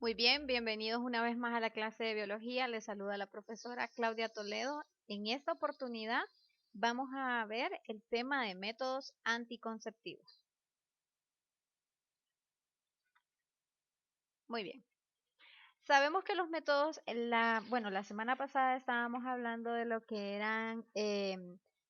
Muy bien, bienvenidos una vez más a la clase de biología. Les saluda la profesora Claudia Toledo. En esta oportunidad vamos a ver el tema de métodos anticonceptivos. Muy bien. Sabemos que los métodos, la semana pasada estábamos hablando de lo que eran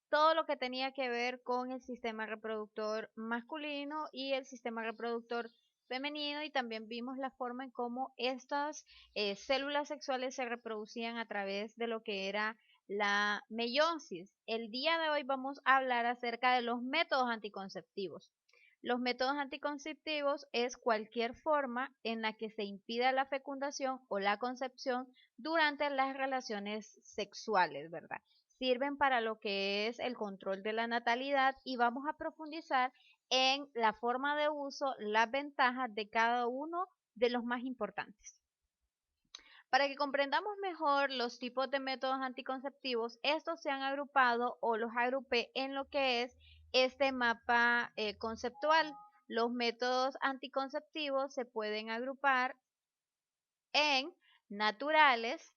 todo lo que tenía que ver con el sistema reproductor masculino y el sistema reproductor femenino, y también vimos la forma en cómo estas células sexuales se reproducían a través de lo que era la meiosis. El día de hoy vamos a hablar acerca de los métodos anticonceptivos. Los métodos anticonceptivos es cualquier forma en la que se impida la fecundación o la concepción durante las relaciones sexuales, ¿verdad? Sirven para lo que es el control de la natalidad y vamos a profundizar en la forma de uso, las ventajas de cada uno de los más importantes. Para que comprendamos mejor los tipos de métodos anticonceptivos, estos se han agrupado o los agrupé en lo que es este mapa conceptual. Los métodos anticonceptivos se pueden agrupar en naturales,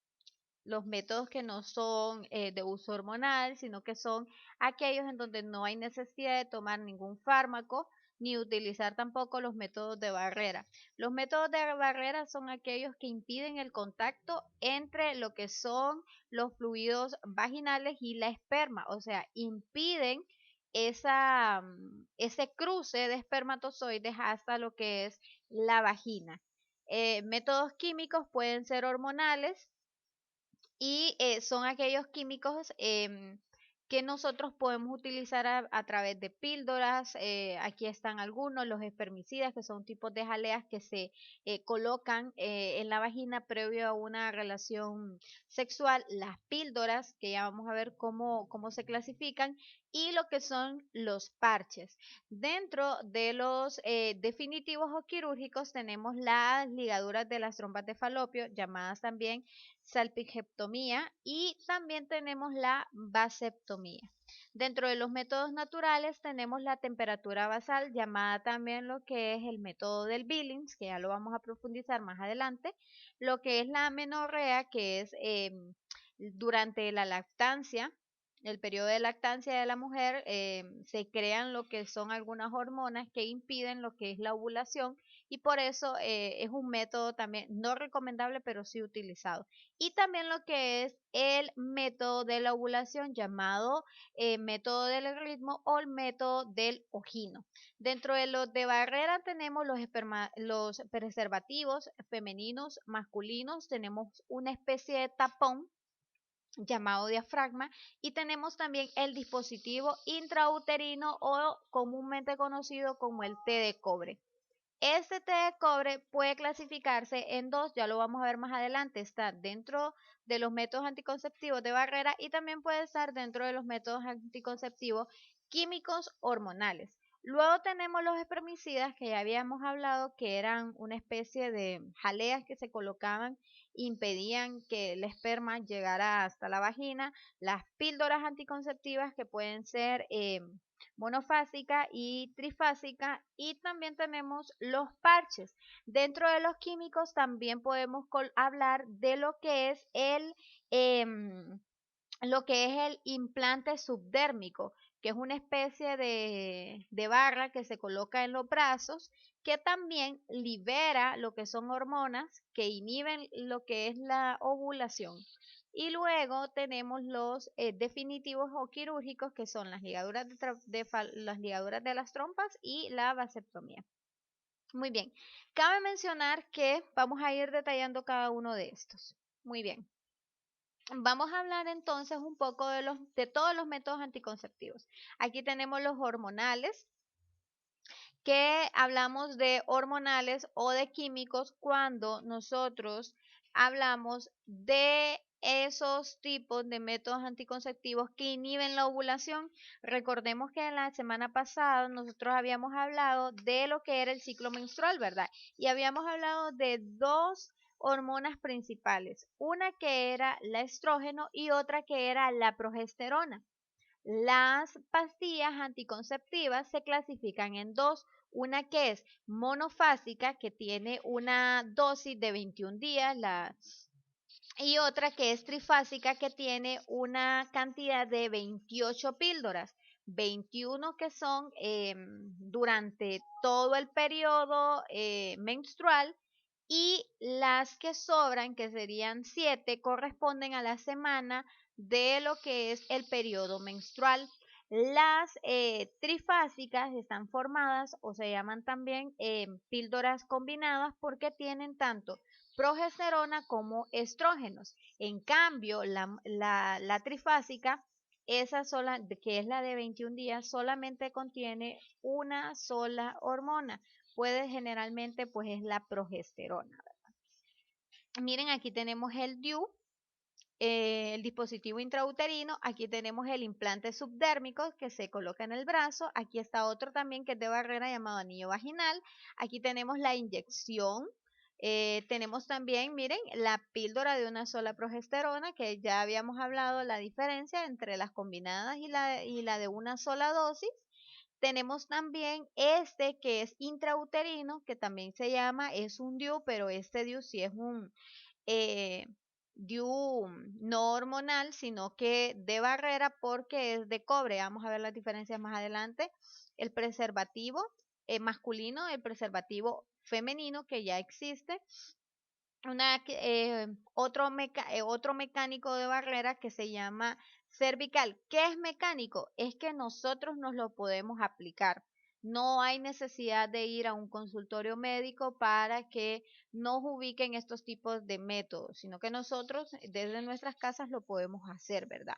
los métodos que no son de uso hormonal, sino que son aquellos en donde no hay necesidad de tomar ningún fármaco ni utilizar tampoco los métodos de barrera. Los métodos de barrera son aquellos que impiden el contacto entre lo que son los fluidos vaginales y la esperma, o sea, impiden ese cruce de espermatozoides hasta lo que es la vagina. Métodos químicos pueden ser hormonales, y son aquellos químicos que nosotros podemos utilizar a través de píldoras. Aquí están algunos, los espermicidas, que son tipos de jaleas que se colocan en la vagina previo a una relación sexual, las píldoras, que ya vamos a ver cómo se clasifican, y lo que son los parches. Dentro de los definitivos o quirúrgicos tenemos las ligaduras de las trompas de falopio, llamadas también salpingectomía, y también tenemos la vasectomía. Dentro de los métodos naturales tenemos la temperatura basal, llamada también lo que es el método del Billings, que ya lo vamos a profundizar más adelante, lo que es la amenorrea, que es durante la lactancia, el periodo de lactancia de la mujer, se crean lo que son algunas hormonas que impiden lo que es la ovulación, y por eso es un método también no recomendable, pero sí utilizado. Y también lo que es el método de la ovulación, llamado método del ritmo o el método del ojino. Dentro de los de barrera tenemos los preservativos femeninos, masculinos, tenemos una especie de tapón llamado diafragma, y tenemos también el dispositivo intrauterino, o comúnmente conocido como el T de cobre. Este té de cobre puede clasificarse en dos, ya lo vamos a ver más adelante. Está dentro de los métodos anticonceptivos de barrera y también puede estar dentro de los métodos anticonceptivos químicos hormonales. Luego tenemos los espermicidas, que ya habíamos hablado, que eran una especie de jaleas que se colocaban, impedían que el esperma llegara hasta la vagina. Las píldoras anticonceptivas, que pueden ser monofásica y trifásica, y también tenemos los parches. Dentro de los químicos también podemos hablar de lo que es el implante subdérmico, que es una especie de barra que se coloca en los brazos, que también libera lo que son hormonas que inhiben lo que es la ovulación. Y luego tenemos los definitivos o quirúrgicos, que son las ligaduras las ligaduras de las trompas y la vasectomía. Muy bien, cabe mencionar que vamos a ir detallando cada uno de estos. Muy bien. Vamos a hablar entonces un poco de todos los métodos anticonceptivos. Aquí tenemos los hormonales, que hablamos de hormonales o de químicos cuando nosotros hablamos de esos tipos de métodos anticonceptivos que inhiben la ovulación. Recordemos que en la semana pasada nosotros habíamos hablado de lo que era el ciclo menstrual, ¿verdad? Y habíamos hablado de dos hormonas principales, una que era la estrógeno y otra que era la progesterona. Las pastillas anticonceptivas se clasifican en dos. Una que es monofásica, que tiene una dosis de 21 días, y otra que es trifásica, que tiene una cantidad de 28 píldoras, 21 que son durante todo el periodo menstrual, y las que sobran, que serían 7, corresponden a la semana de lo que es el periodo menstrual. Las trifásicas están formadas o se llaman también píldoras combinadas porque tienen tanto progesterona como estrógenos. En cambio, la trifásica, esa sola, que es la de 21 días, solamente contiene una sola hormona. Puede generalmente, pues es la progesterona. Miren, aquí tenemos el DIU, el dispositivo intrauterino. Aquí tenemos el implante subdérmico que se coloca en el brazo. Aquí está otro también que es de barrera llamado anillo vaginal. Aquí tenemos la inyección. Tenemos también, miren, la píldora de una sola progesterona, que ya habíamos hablado la diferencia entre las combinadas y la de una sola dosis. Tenemos también este que es intrauterino, que también se llama, es un DIU, pero este DIU sí es un eh, DIU no hormonal, sino que de barrera, porque es de cobre. Vamos a ver las diferencias más adelante. El preservativo masculino, el preservativo femenino que ya existe. Otro mecánico de barrera que se llama cervical. ¿Qué es mecánico? Es que nosotros nos lo podemos aplicar. No hay necesidad de ir a un consultorio médico para que nos ubiquen estos tipos de métodos, sino que nosotros desde nuestras casas lo podemos hacer, ¿verdad?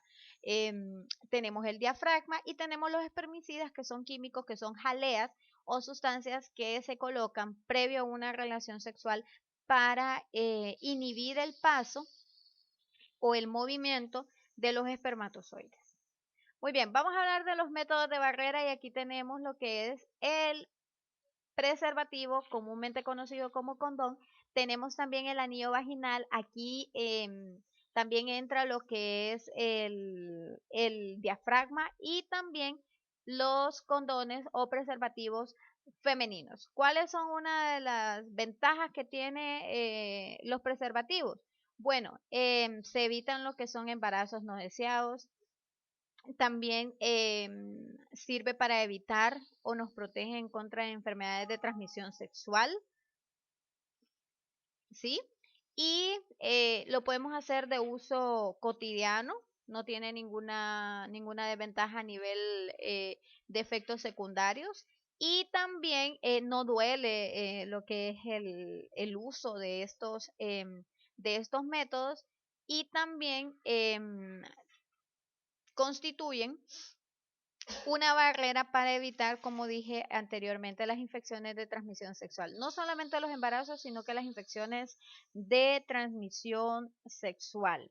Tenemos el diafragma y tenemos los espermicidas, que son químicos, que son jaleas o sustancias que se colocan previo a una relación sexual para inhibir el paso o el movimiento de los espermatozoides. Muy bien, vamos a hablar de los métodos de barrera, y aquí tenemos lo que es el preservativo, comúnmente conocido como condón. Tenemos también el anillo vaginal. Aquí también entra lo que es el diafragma, y también los condones o preservativos femeninos. ¿Cuáles son una de las ventajas que tiene los preservativos? Bueno, se evitan lo que son embarazos no deseados. También sirve para evitar o nos protege en contra de enfermedades de transmisión sexual, ¿sí? Y lo podemos hacer de uso cotidiano, no tiene ninguna desventaja a nivel de efectos secundarios. Y también no duele lo que es el uso de estos métodos, y también constituyen una barrera para evitar, como dije anteriormente, las infecciones de transmisión sexual. No solamente los embarazos, sino que las infecciones de transmisión sexual.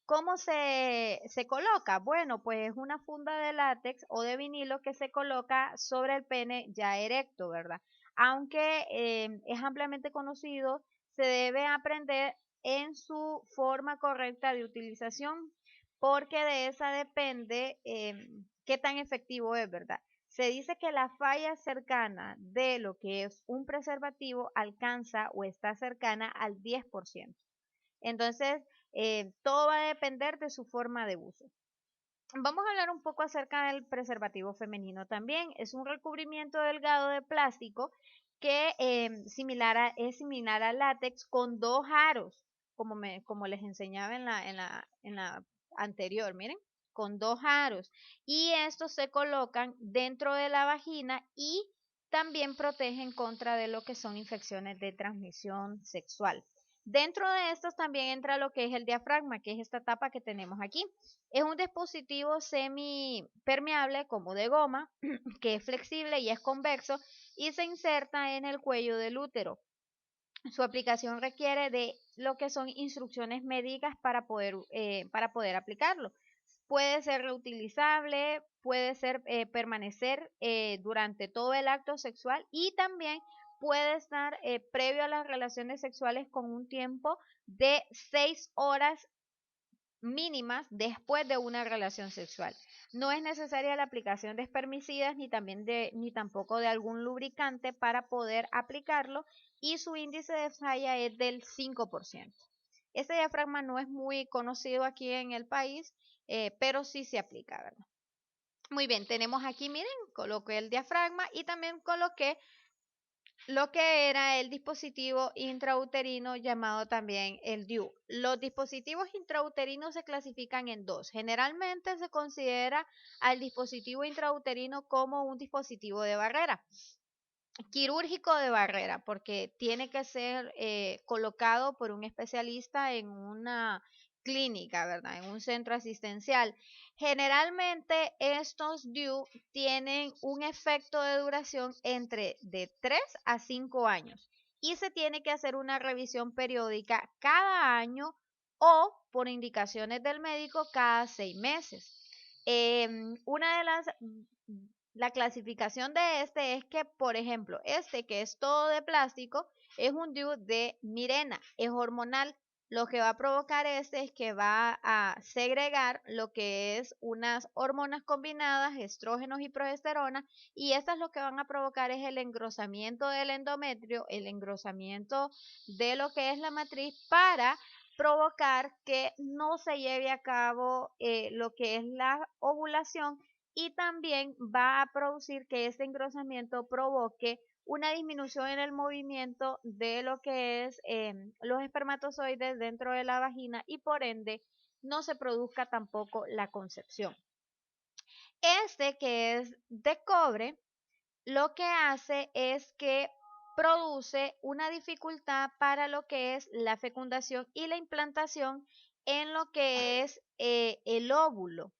¿Cómo se coloca? Bueno, pues una funda de látex o de vinilo que se coloca sobre el pene ya erecto, ¿verdad? Aunque es ampliamente conocido, se debe aprender en su forma correcta de utilización, porque de esa depende qué tan efectivo es, ¿verdad? Se dice que la falla cercana de lo que es un preservativo alcanza o está cercana al 10%. Entonces, todo va a depender de su forma de uso. Vamos a hablar un poco acerca del preservativo femenino también. Es un recubrimiento delgado de plástico que es similar al látex, con dos aros, como les enseñaba en la anterior, miren, con dos aros. Y estos se colocan dentro de la vagina y también protegen contra de lo que son infecciones de transmisión sexual. Dentro de estos también entra lo que es el diafragma, que es esta tapa que tenemos aquí. Es un dispositivo semipermeable, como de goma, que es flexible y es convexo, y se inserta en el cuello del útero. Su aplicación requiere de lo que son instrucciones médicas para poder aplicarlo. Puede ser reutilizable, puede ser permanecer durante todo el acto sexual, y también puede estar previo a las relaciones sexuales con un tiempo de 6 horas mínimas después de una relación sexual. No es necesaria la aplicación de espermicidas ni tampoco de algún lubricante para poder aplicarlo y su índice de falla es del 5%. Este diafragma no es muy conocido aquí en el país, pero sí se aplica, ¿verdad? Muy bien, tenemos aquí, miren, coloqué el diafragma y también coloqué lo que era el dispositivo intrauterino llamado también el DIU. Los dispositivos intrauterinos se clasifican en dos. Generalmente se considera al dispositivo intrauterino como un dispositivo de barrera, quirúrgico de barrera, porque tiene que ser colocado por un especialista en una clínica, ¿verdad? En un centro asistencial. Generalmente estos DIU tienen un efecto de duración entre de 3 a 5 años y se tiene que hacer una revisión periódica cada año o por indicaciones del médico cada 6 meses. Una de las la clasificación de este es que, por ejemplo, este que es todo de plástico es un DIU de Mirena, es hormonal. Lo que va a provocar este es que va a segregar lo que es unas hormonas combinadas, estrógenos y progesterona, y estas lo que van a provocar es el engrosamiento del endometrio, el engrosamiento de lo que es la matriz para provocar que no se lleve a cabo lo que es la ovulación y también va a producir que este engrosamiento provoque una disminución en el movimiento de lo que es los espermatozoides dentro de la vagina y por ende no se produzca tampoco la concepción. Este que es de cobre, lo que hace es que produce una dificultad para lo que es la fecundación y la implantación en lo que es el óvulo.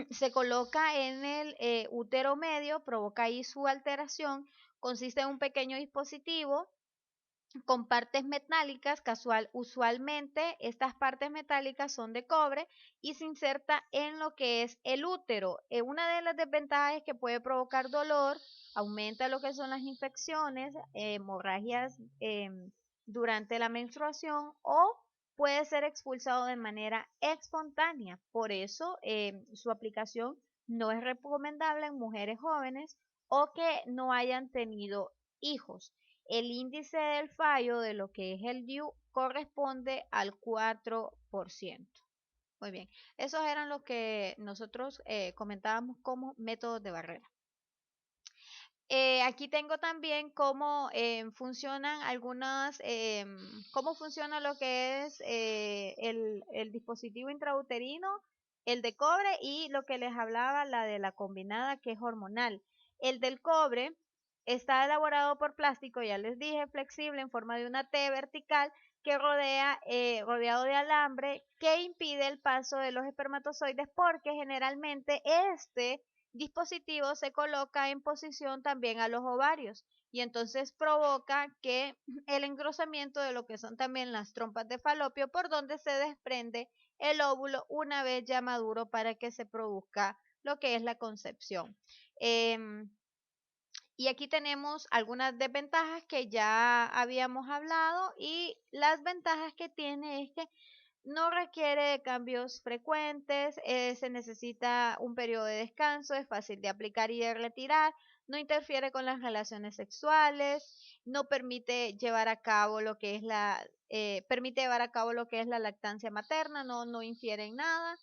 Se coloca en el útero medio, provoca ahí su alteración, consiste en un pequeño dispositivo con partes metálicas, usualmente estas partes metálicas son de cobre y se inserta en lo que es el útero. Una de las desventajas es que puede provocar dolor, aumenta lo que son las infecciones, hemorragias durante la menstruación o puede ser expulsado de manera espontánea. Por eso su aplicación no es recomendable en mujeres jóvenes o que no hayan tenido hijos. El índice del fallo de lo que es el DIU corresponde al 4%. Muy bien, esos eran los que nosotros comentábamos como métodos de barrera. Aquí tengo también cómo funcionan algunas, cómo funciona lo que es el dispositivo intrauterino, el de cobre y lo que les hablaba, la de la combinada que es hormonal. El del cobre está elaborado por plástico, ya les dije, flexible en forma de una T vertical que rodeado de alambre que impide el paso de los espermatozoides porque generalmente este dispositivo se coloca en posición también a los ovarios y entonces provoca que el engrosamiento de lo que son también las trompas de falopio por donde se desprende el óvulo una vez ya maduro para que se produzca lo que es la concepción. Y aquí tenemos algunas desventajas que ya habíamos hablado y las ventajas que tiene es que no requiere cambios frecuentes, se necesita un periodo de descanso, es fácil de aplicar y de retirar, no interfiere con las relaciones sexuales, no permite llevar a cabo lo que es permite llevar a cabo lo que es la lactancia materna, no infiere en nada.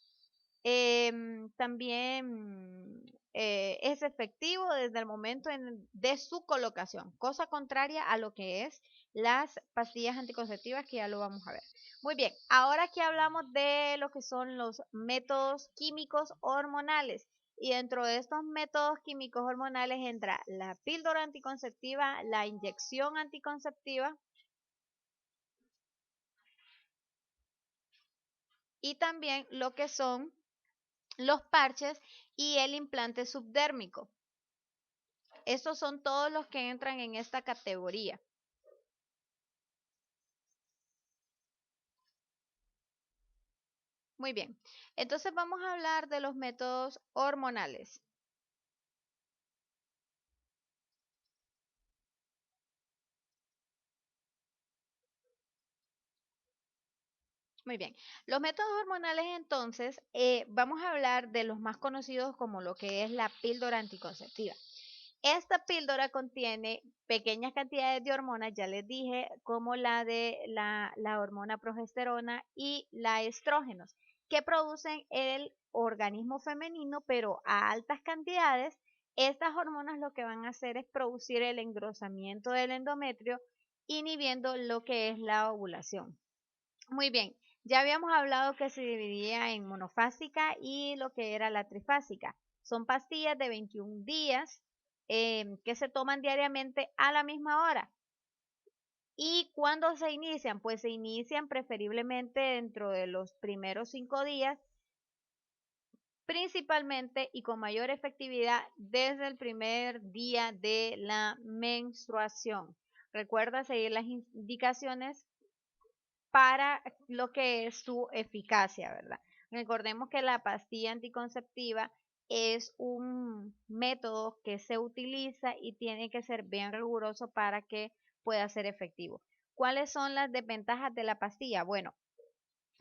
También es efectivo desde el momento de su colocación, cosa contraria a lo que es las pastillas anticonceptivas que ya lo vamos a ver. Muy bien, ahora que hablamos de lo que son los métodos químicos hormonales y dentro de estos métodos químicos hormonales entra la píldora anticonceptiva, la inyección anticonceptiva y también lo que son los parches y el implante subdérmico. Estos son todos los que entran en esta categoría. Muy bien, entonces vamos a hablar de los métodos hormonales. Muy bien. Los métodos hormonales entonces, vamos a hablar de los más conocidos como lo que es la píldora anticonceptiva. Esta píldora contiene pequeñas cantidades de hormonas, ya les dije, como la de la hormona progesterona y la estrógenos, que producen el organismo femenino, pero a altas cantidades. Estas hormonas lo que van a hacer es producir el engrosamiento del endometrio, inhibiendo lo que es la ovulación. Muy bien, ya habíamos hablado que se dividía en monofásica y lo que era la trifásica. Son pastillas de 21 días que se toman diariamente a la misma hora. ¿Y cuándo se inician? Pues se inician preferiblemente dentro de los primeros 5 días, principalmente y con mayor efectividad desde el primer día de la menstruación. Recuerda seguir las indicaciones para lo que es su eficacia, ¿verdad? Recordemos que la pastilla anticonceptiva es un método que se utiliza y tiene que ser bien riguroso para que pueda ser efectivo. ¿Cuáles son las desventajas de la pastilla? Bueno,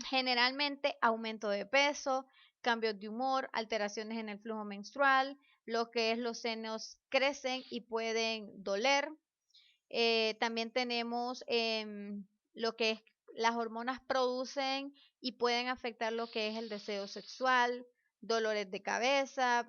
generalmente aumento de peso, cambios de humor, alteraciones en el flujo menstrual, lo que es los senos crecen y pueden doler, también tenemos lo que es las hormonas producen y pueden afectar lo que es el deseo sexual, dolores de cabeza,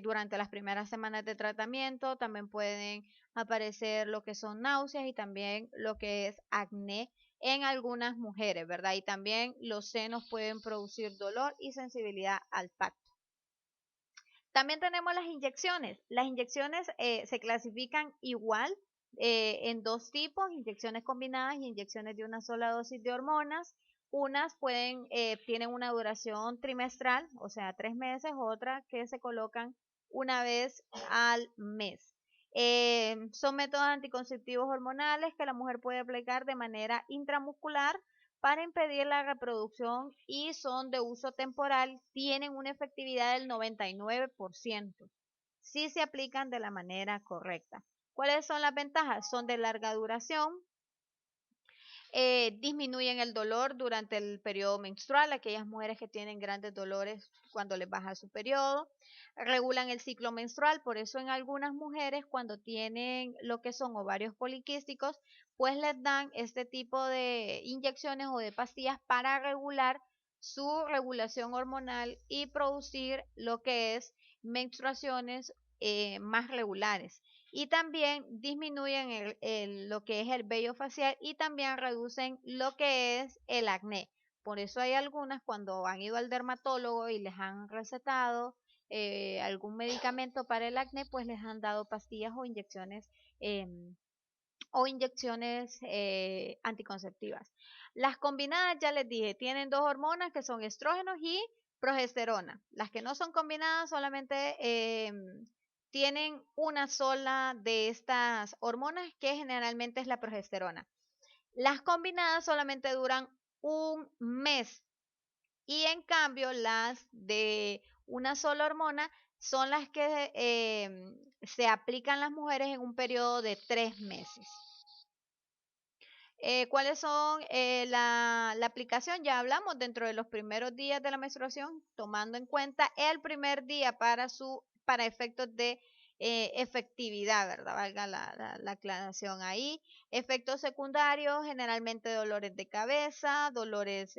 durante las primeras semanas de tratamiento, también pueden aparecer lo que son náuseas y también lo que es acné en algunas mujeres, ¿verdad? Y también los senos pueden producir dolor y sensibilidad al tacto. También tenemos las inyecciones. Las inyecciones se clasifican igual en dos tipos, inyecciones combinadas y inyecciones de una sola dosis de hormonas. Unas tienen una duración trimestral, o sea, 3 meses, otras que se colocan una vez al mes. Son métodos anticonceptivos hormonales que la mujer puede aplicar de manera intramuscular para impedir la reproducción y son de uso temporal, tienen una efectividad del 99% si se aplican de la manera correcta. ¿Cuáles son las ventajas? Son de larga duración, disminuyen el dolor durante el periodo menstrual, aquellas mujeres que tienen grandes dolores cuando les baja su periodo, regulan el ciclo menstrual, por eso en algunas mujeres cuando tienen lo que son ovarios poliquísticos, pues les dan este tipo de inyecciones o de pastillas para regular su regulación hormonal y producir lo que es menstruaciones más regulares y también disminuyen lo que es el vello facial y también reducen lo que es el acné. Por eso hay algunas cuando han ido al dermatólogo y les han recetado algún medicamento para el acné, pues les han dado pastillas eh, o inyecciones anticonceptivas. Las combinadas, ya les dije, tienen dos hormonas que son estrógenos y progesterona. Las que no son combinadas solamente tienen una sola de estas hormonas que generalmente es la progesterona. Las combinadas solamente duran un mes y en cambio las de una sola hormona son las que se aplican las mujeres en un periodo de 3 meses. ¿Cuáles son la aplicación? Ya hablamos dentro de los primeros días de la menstruación, tomando en cuenta el primer día para efectos de efectividad, ¿verdad? Valga la aclaración ahí. Efectos secundarios, generalmente dolores de cabeza, dolores,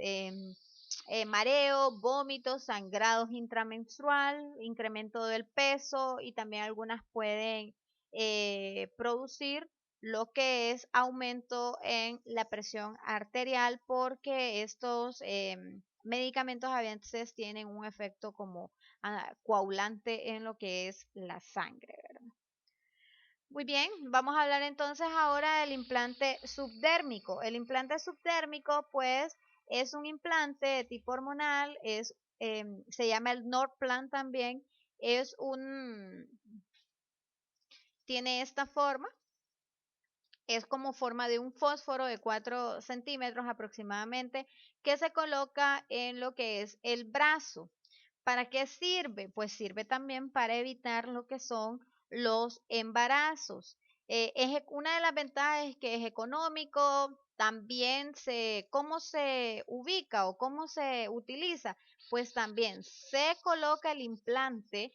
mareo, vómitos, sangrados intramenstrual, incremento del peso y también algunas pueden producir lo que es aumento en la presión arterial porque estos medicamentos a veces tienen un efecto como coagulante en lo que es la sangre, ¿verdad? Muy bien, vamos a hablar entonces ahora del implante subdérmico. El implante subdérmico pues es un implante de tipo hormonal, se llama el Norplant también, es tiene esta forma. Es como forma de un fósforo de 4 centímetros aproximadamente que se coloca en lo que es el brazo. ¿Para qué sirve? Pues sirve también para evitar lo que son los embarazos. Una de las ventajas es que es económico, también cómo se ubica o cómo se utiliza, pues también se coloca el implante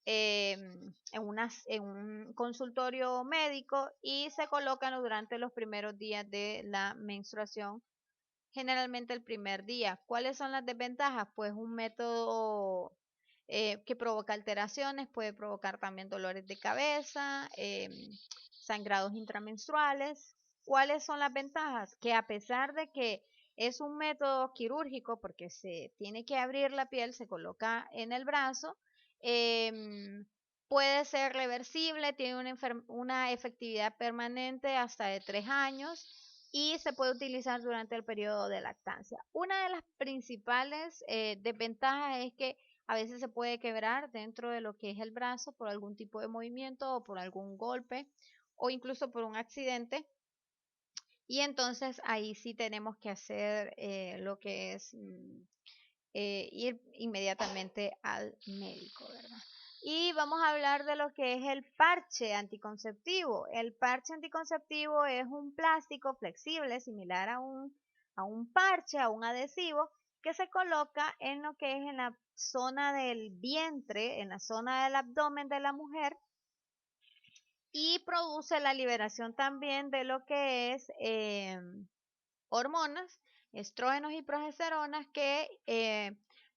en un consultorio médico y se colocan durante los primeros días de la menstruación, generalmente el primer día. ¿Cuáles son las desventajas? Pues un método que provoca alteraciones, puede provocar también dolores de cabeza, sangrados intramenstruales. ¿Cuáles son las ventajas? Que a pesar de que es un método quirúrgico, porque se tiene que abrir la piel, se coloca en el brazo, puede ser reversible, tiene una efectividad permanente hasta de 3 años y se puede utilizar durante el periodo de lactancia. Una de las principales desventajas es que a veces se puede quebrar dentro de lo que es el brazo por algún tipo de movimiento o por algún golpe o incluso por un accidente. Y entonces ahí sí tenemos que hacer lo que es ir inmediatamente al médico, ¿verdad? Y vamos a hablar de lo que es el parche anticonceptivo. El parche anticonceptivo es un plástico flexible similar a un parche, a un adhesivo, que se coloca en lo que es en la zona del vientre, en la zona del abdomen de la mujer y produce la liberación también de lo que es hormonas, estrógenos y progesteronas que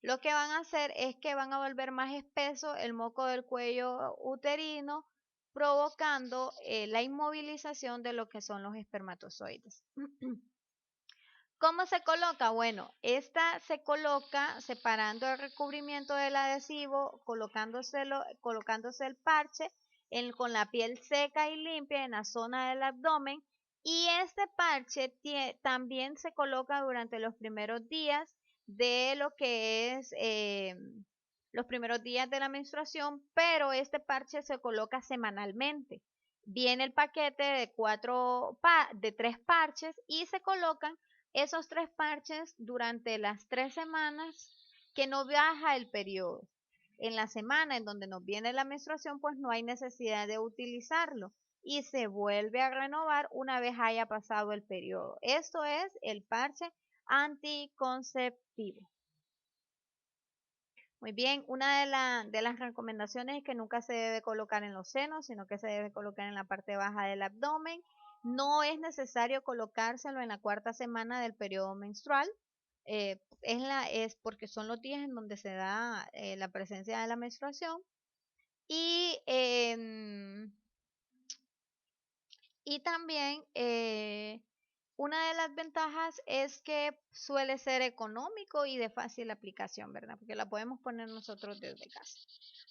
lo que van a hacer es que van a volver más espeso el moco del cuello uterino, provocando la inmovilización de lo que son los espermatozoides. ¿Cómo se coloca? Bueno, esta se coloca separando el recubrimiento del adhesivo, colocándose el parche con la piel seca y limpia en la zona del abdomen. Y este parche también se coloca durante los primeros días de lo que es los primeros días de la menstruación, pero este parche se coloca semanalmente. Viene el paquete de 3 parches y se colocan esos 3 parches durante las 3 semanas que no baja el periodo. En la semana en donde nos viene la menstruación, pues no hay necesidad de utilizarlo y se vuelve a renovar una vez haya pasado el periodo. Esto es el parche anticonceptivo. Muy bien, una de las recomendaciones es que nunca se debe colocar en los senos, sino que se debe colocar en la parte baja del abdomen. No es necesario colocárselo en la 4ª semana del periodo menstrual. Es porque son los días en donde se da la presencia de la menstruación. Y, y también una de las ventajas es que suele ser económico y de fácil aplicación, ¿verdad? Porque la podemos poner nosotros desde casa.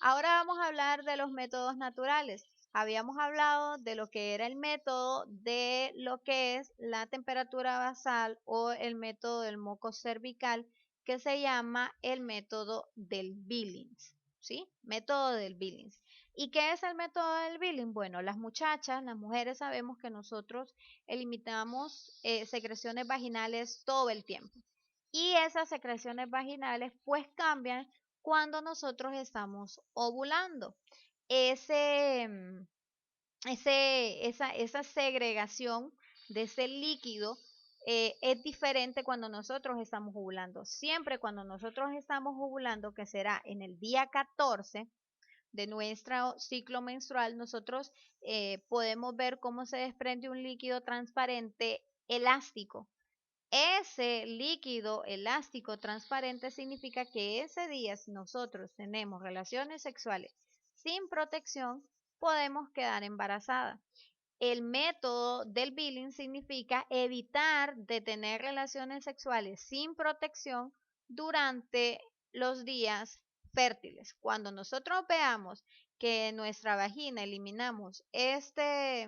Ahora vamos a hablar de los métodos naturales. Habíamos hablado de lo que era el método de lo que es la temperatura basal o el método del moco cervical, que se llama el método del Billings, ¿sí? Método del Billings. ¿Y qué es el método del Billing? Bueno, las muchachas, las mujeres sabemos que nosotros eliminamos secreciones vaginales todo el tiempo. Y esas secreciones vaginales pues cambian cuando nosotros estamos ovulando. Ese, esa segregación de ese líquido es diferente cuando nosotros estamos ovulando. Siempre cuando nosotros estamos ovulando, que será en el día 14 de nuestro ciclo menstrual, nosotros podemos ver cómo se desprende un líquido transparente elástico. Ese líquido elástico transparente significa que ese día, si nosotros tenemos relaciones sexuales sin protección, podemos quedar embarazadas. El método del Billing significa evitar de tener relaciones sexuales sin protección durante los días fértiles. Cuando nosotros veamos que en nuestra vagina eliminamos este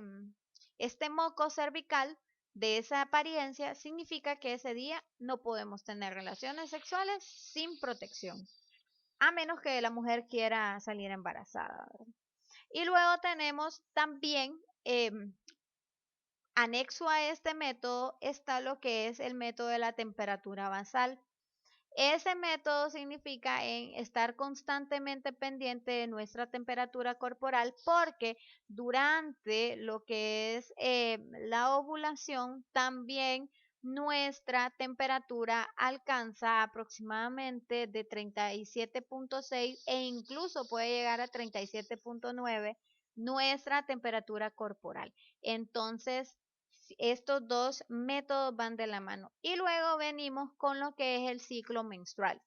moco cervical de esa apariencia, significa que ese día no podemos tener relaciones sexuales sin protección, a menos que la mujer quiera salir embarazada. Y luego tenemos también anexo a este método está lo que es el método de la temperatura basal. Ese método significa en estar constantemente pendiente de nuestra temperatura corporal porque durante lo que es la ovulación también nuestra temperatura alcanza aproximadamente de 37,6 e incluso puede llegar a 37,9 nuestra temperatura corporal. Entonces, estos dos métodos van de la mano. Y luego venimos con lo que es el ciclo menstrual.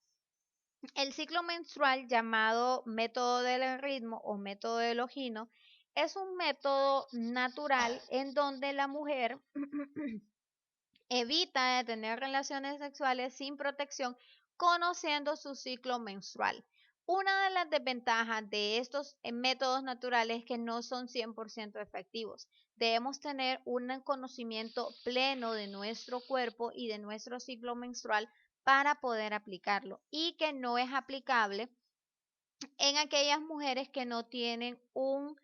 El ciclo menstrual, llamado método del ritmo o método del Longino, es un método natural en donde la mujer evita tener relaciones sexuales sin protección, conociendo su ciclo menstrual. Una de las desventajas de estos métodos naturales es que no son 100% efectivos. Debemos tener un conocimiento pleno de nuestro cuerpo y de nuestro ciclo menstrual para poder aplicarlo, y que no es aplicable en aquellas mujeres que no tienen un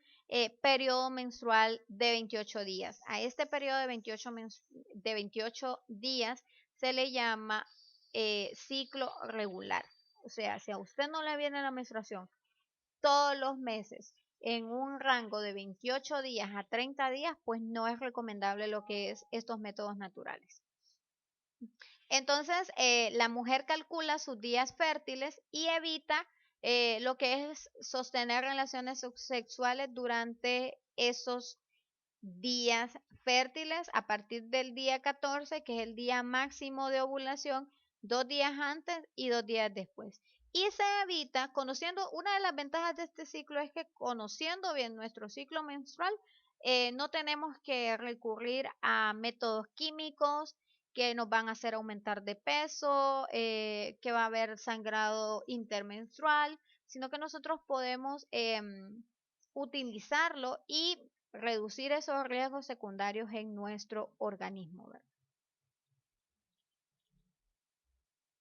periodo menstrual de 28 días. A este periodo de 28 días se le llama ciclo regular. O sea, si a usted no le viene la menstruación todos los meses en un rango de 28 días a 30 días, pues no es recomendable lo que es estos métodos naturales. Entonces, la mujer calcula sus días fértiles y evita lo que es sostener relaciones sexuales durante esos días fértiles a partir del día 14, que es el día máximo de ovulación, 2 días antes y 2 días después. Y se evita, conociendo, una de las ventajas de este ciclo es que conociendo bien nuestro ciclo menstrual, no tenemos que recurrir a métodos químicos que nos van a hacer aumentar de peso, que va a haber sangrado intermenstrual, sino que nosotros podemos utilizarlo y reducir esos riesgos secundarios en nuestro organismo, ¿verdad?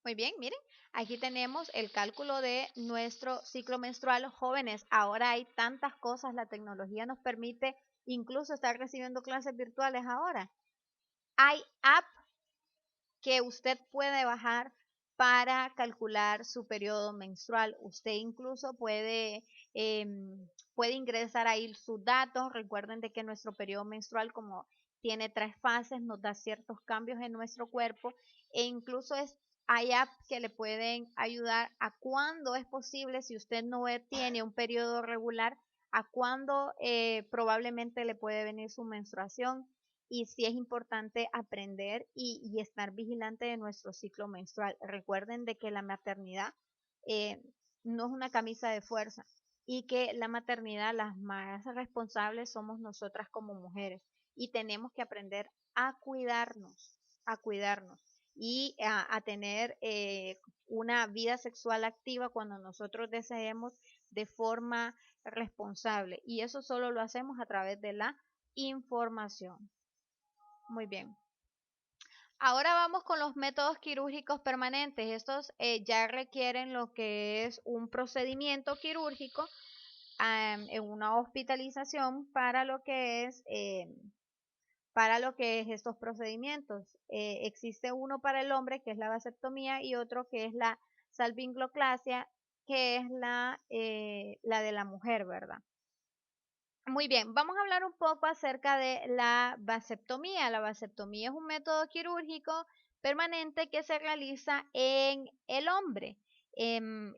Muy bien, miren, aquí tenemos el cálculo de nuestro ciclo menstrual. Jóvenes, ahora hay tantas cosas, la tecnología nos permite incluso estar recibiendo clases virtuales ahora. Hay apps que usted puede bajar para calcular su periodo menstrual. Usted incluso puede ingresar ahí sus datos. Recuerden de que nuestro periodo menstrual, como tiene 3 fases, nos da ciertos cambios en nuestro cuerpo, e incluso hay apps que le pueden ayudar a cuándo es posible, si usted no tiene un periodo regular, a cuándo probablemente le puede venir su menstruación, y sí es importante aprender y estar vigilante de nuestro ciclo menstrual. Recuerden de que la maternidad eh, no es una camisa de fuerza, y que la maternidad, las más responsables somos nosotras como mujeres, y tenemos que aprender a cuidarnos y a tener una vida sexual activa cuando nosotros deseemos, de forma responsable, y eso solo lo hacemos a través de la información. Muy bien. Ahora vamos con los métodos quirúrgicos permanentes. Estos ya requieren lo que es un procedimiento quirúrgico en una hospitalización para lo que es estos procedimientos. Existe uno para el hombre, que es la vasectomía, y otro que es la salpingoclasia, que es la de la mujer, ¿verdad? Muy bien, vamos a hablar un poco acerca de la vasectomía. La vasectomía es un método quirúrgico permanente que se realiza en el hombre.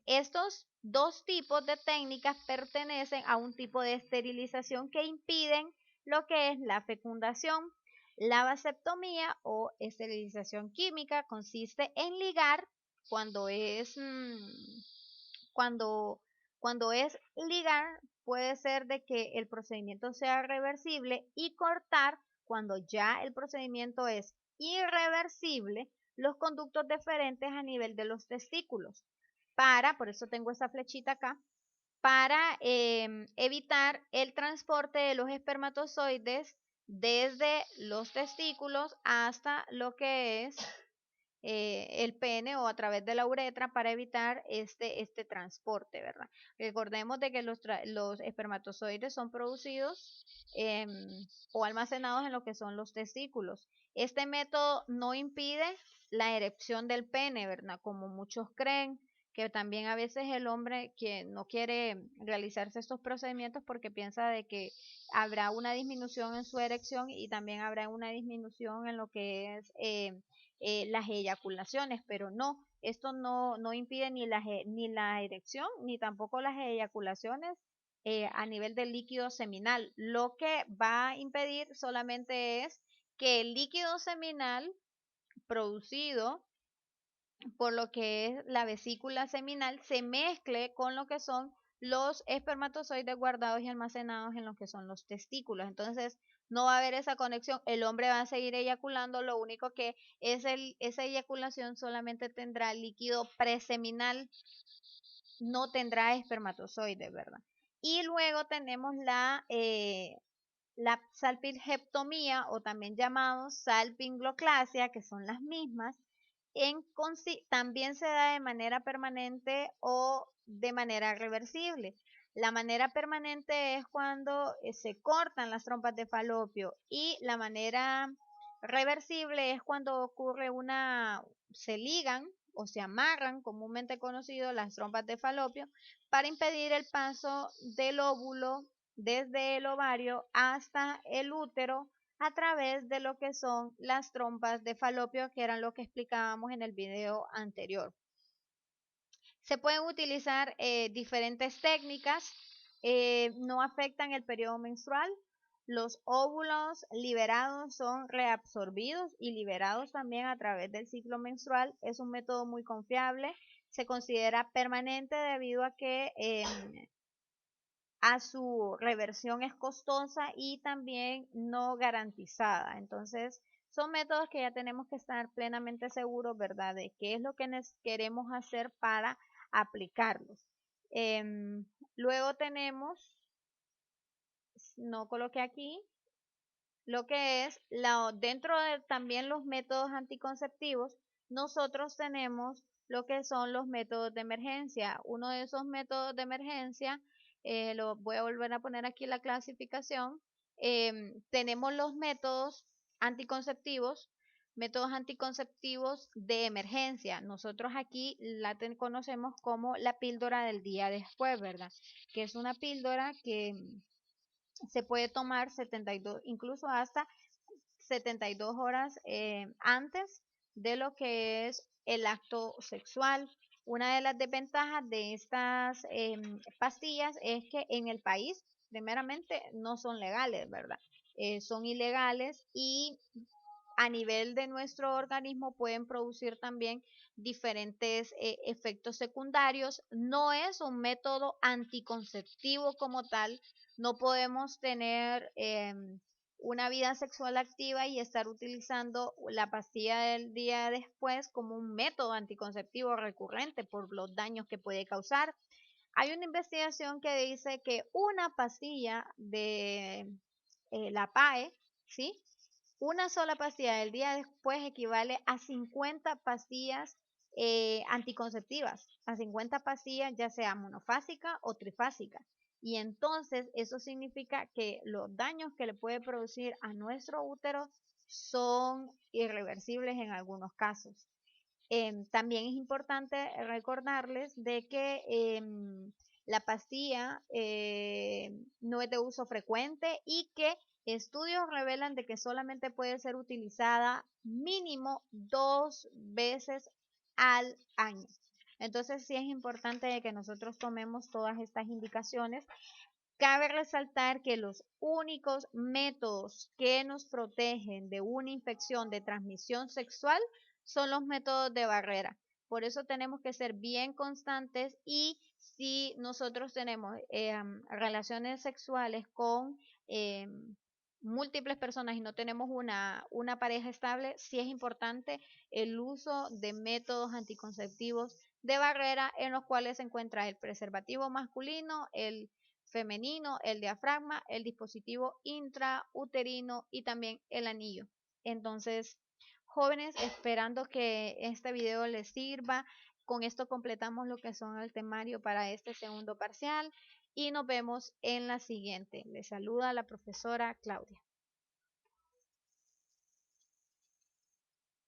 Estos dos tipos de técnicas pertenecen a un tipo de esterilización que impiden lo que es la fecundación. La vasectomía o esterilización química consiste en ligar cuando es cuando, cuando es ligar, puede ser de que el procedimiento sea reversible, y cortar cuando ya el procedimiento es irreversible los conductos deferentes a nivel de los testículos. Por eso tengo esa flechita acá, para evitar el transporte de los espermatozoides desde los testículos hasta lo que es el pene o a través de la uretra, para evitar este transporte, ¿verdad? Recordemos de que los espermatozoides son producidos o almacenados en lo que son los testículos. Este método no impide la erección del pene, ¿verdad? Como muchos creen, que también a veces el hombre que no quiere realizarse estos procedimientos porque piensa de que habrá una disminución en su erección y también habrá una disminución en lo que es las eyaculaciones, pero no, esto no impide ni la erección ni tampoco las eyaculaciones a nivel del líquido seminal. Lo que va a impedir solamente es que el líquido seminal producido por lo que es la vesícula seminal se mezcle con lo que son los espermatozoides guardados y almacenados en lo que son los testículos. Entonces, no va a haber esa conexión. El hombre va a seguir eyaculando, lo único que es esa eyaculación solamente tendrá líquido preseminal, no tendrá espermatozoides, ¿verdad? Y luego tenemos la salpingectomía o también llamado salpingoclasia, que son las mismas, también se da de manera permanente o de manera reversible. La manera permanente es cuando se cortan las trompas de falopio y la manera reversible es cuando ocurre se ligan o se amarran, comúnmente conocido, las trompas de falopio para impedir el paso del óvulo desde el ovario hasta el útero a través de lo que son las trompas de falopio, que eran lo que explicábamos en el video anterior. Se pueden utilizar diferentes técnicas, no afectan el periodo menstrual. Los óvulos liberados son reabsorbidos y liberados también a través del ciclo menstrual. Es un método muy confiable. Se considera permanente debido a que a su reversión es costosa y también no garantizada. Entonces, son métodos que ya tenemos que estar plenamente seguros, ¿verdad?, de qué es lo que queremos hacer para aplicarlos. Luego tenemos, no coloqué aquí, lo que es dentro de también los métodos anticonceptivos, nosotros tenemos lo que son los métodos de emergencia. Uno de esos métodos de emergencia, lo voy a volver a poner aquí la clasificación. Tenemos los métodos anticonceptivos de emergencia. Nosotros aquí conocemos como la píldora del día después, ¿verdad? Que es una píldora que se puede tomar 72, incluso hasta 72 horas antes de lo que es el acto sexual. Una de las desventajas de estas pastillas es que en el país, primeramente, no son legales, ¿verdad? Son ilegales y a nivel de nuestro organismo pueden producir también diferentes efectos secundarios. No es un método anticonceptivo como tal. No podemos tener una vida sexual activa y estar utilizando la pastilla del día después como un método anticonceptivo recurrente por los daños que puede causar. Hay una investigación que dice que una pastilla de la PAE, ¿sí?, una sola pastilla del día después equivale a 50 pastillas anticonceptivas, a 50 pastillas ya sea monofásica o trifásica. Y entonces eso significa que los daños que le puede producir a nuestro útero son irreversibles en algunos casos. También es importante recordarles de que la pastilla no es de uso frecuente y que estudios revelan de que solamente puede ser utilizada mínimo 2 veces al año. Entonces sí es importante de que nosotros tomemos todas estas indicaciones. Cabe resaltar que los únicos métodos que nos protegen de una infección de transmisión sexual son los métodos de barrera. Por eso tenemos que ser bien constantes y si nosotros tenemos relaciones sexuales con múltiples personas y no tenemos una pareja estable, sí es importante el uso de métodos anticonceptivos de barrera en los cuales se encuentra el preservativo masculino, el femenino, el diafragma, el dispositivo intrauterino y también el anillo. Entonces, jóvenes, esperando que este video les sirva. Con esto completamos lo que son el temario para este segundo parcial y nos vemos en la siguiente. Les saluda la profesora Claudia.